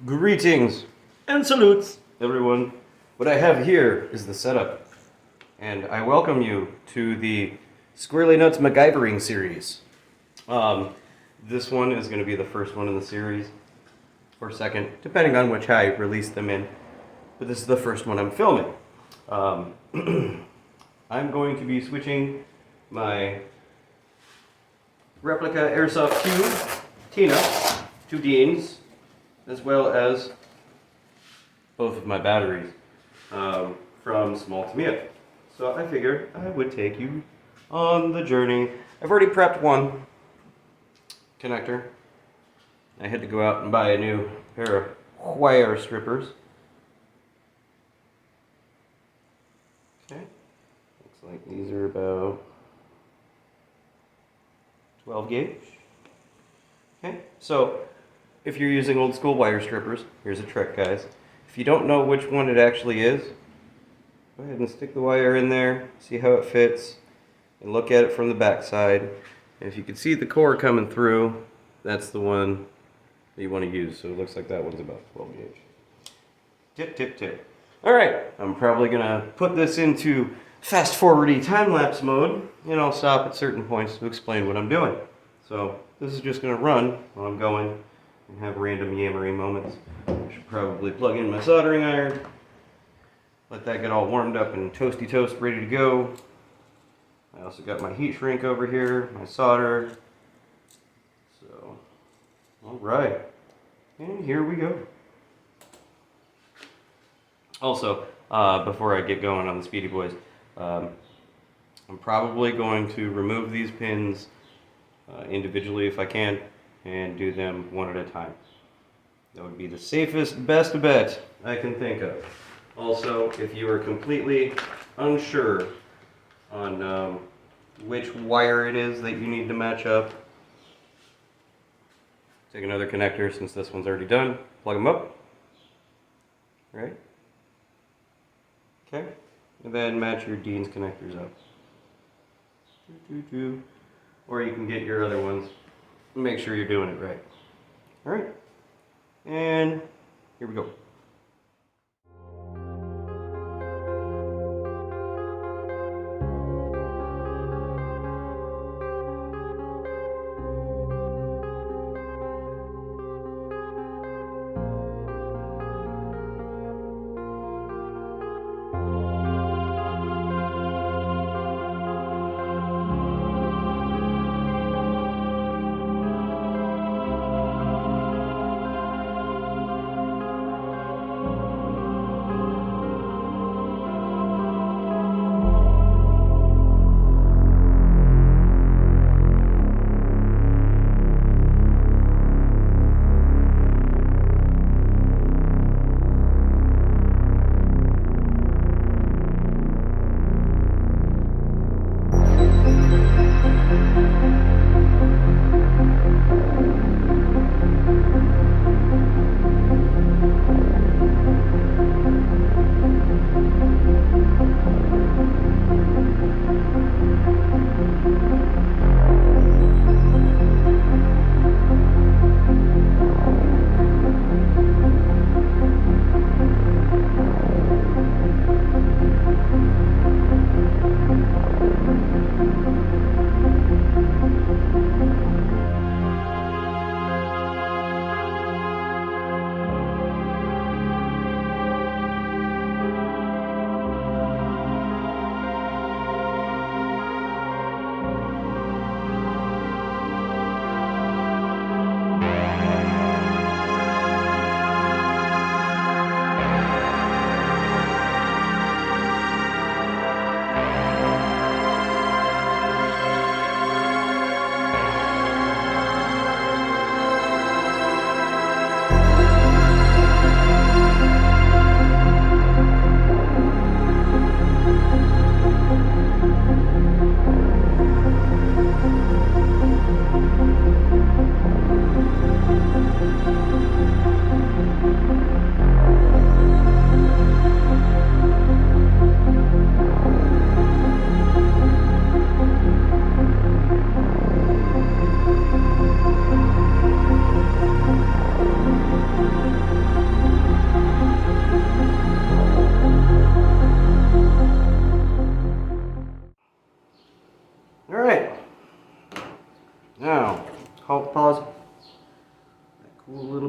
Greetings and salutes, everyone. What I have here is the setup, and I welcome you to the Squirrely Nuts MacGyvering series. This one is going to be the first one in the series, or second, depending on which I release them in. But this is the first one I'm filming. I'm going to be switching my replica Airsoft 2 Tina to Dean's, as well as both of my batteries from small Tamiya. So I figured I would take you on the journey. I've already prepped one connector. I had to go out and buy a new pair of wire strippers. Okay, looks like these are about 12 gauge. Okay, so if you're using old school wire strippers, here's a trick, guys. If you don't know which one it actually is, go ahead and stick the wire in there, see how it fits, and look at it from the back side. And if you can see the core coming through, that's the one that you want to use. So it looks like that one's about 12 gauge. Tip, tip, tip. Alright, I'm probably going to put this into fast-forwardy time-lapse mode, and I'll stop at certain points to explain what I'm doing. So this is just going to run while I'm going and have random yammering moments. I should probably plug in my soldering iron, let that get all warmed up and toasty toast, ready to go. I also got my heat shrink over here, my solder. So, alright, and here we go. Also, before I get going on the Speedy Boys, I'm probably going to remove these pins individually if I can, and do them one at a time. That would be the safest, best bet I can think of. Also, if you are completely unsure on which wire it is that you need to match up, take another connector since this one's already done, plug them up, right? Okay, and then match your Dean's connectors up. Or you can get your other ones. Make sure you're doing it right. Alright, and here we go.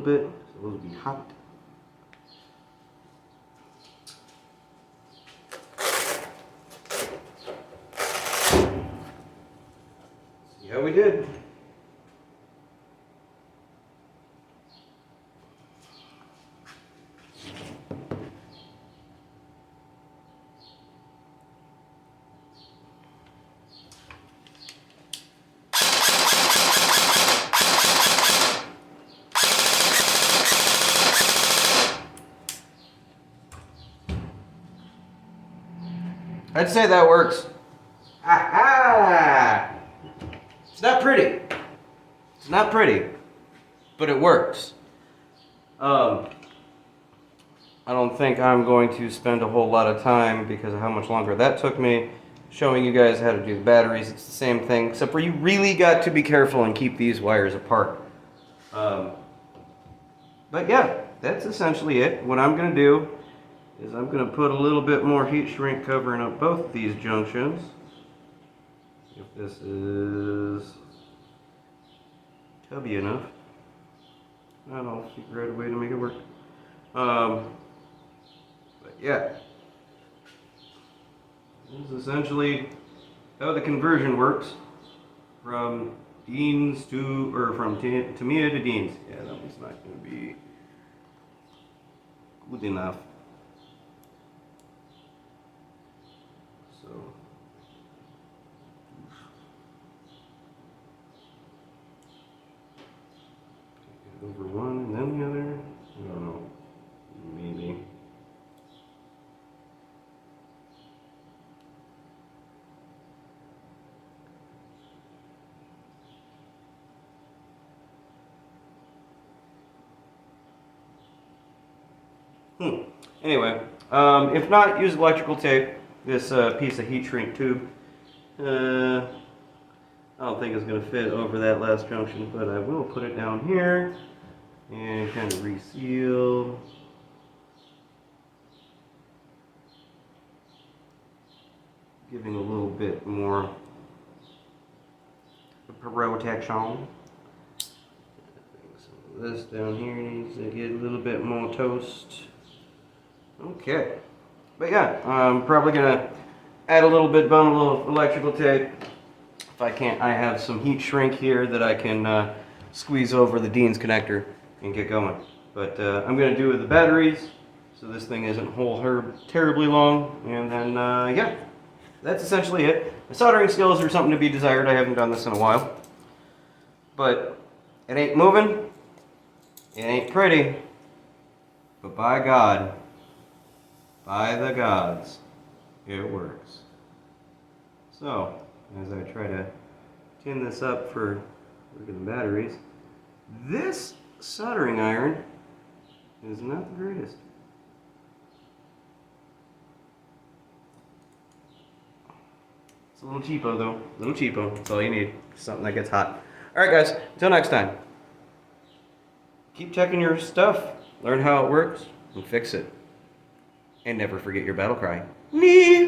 bit, so those will be hot. See how we did. I'd say that works. Aha! It's not pretty. It's not pretty, but it works. I don't think I'm going to spend a whole lot of time because of how much longer that took me showing you guys how to do the batteries. It's the same thing, except for you really got to be careful and keep these wires apart. But yeah, that's essentially it. What I'm going to do is I'm going to put a little bit more heat shrink covering up both of these junctions. If this is tubby enough, and I'll figure out a way to make it work. But yeah, this is essentially how the conversion works from Deans to, or from Tamiya to Deans. Yeah, that one's not going to be good enough. So, take it over one and then the other. I don't know, maybe. Anyway, if not, use electrical tape. This piece of heat shrink tube. I don't think it's going to fit over that last junction, but I will put it down here and kind of reseal. Giving a little bit more protection. Some of this down here needs to get a little bit more toast. Okay. But yeah, I'm probably gonna add a little bundle of electrical tape. If I can't, I have some heat shrink here that I can squeeze over the Dean's connector and get going. But I'm gonna do the batteries, so this thing isn't terribly long. And then yeah, that's essentially it. The soldering skills are something to be desired. I haven't done this in a while, but it ain't moving. It ain't pretty, but by God. By the gods, it works. So, as I try to tin this up for the batteries, this soldering iron is not the greatest. It's a little cheapo though, a little cheapo. That's all you need, something that gets hot. Alright guys, until next time. Keep checking your stuff, learn how it works, and fix it. And never forget your battle cry. Nee!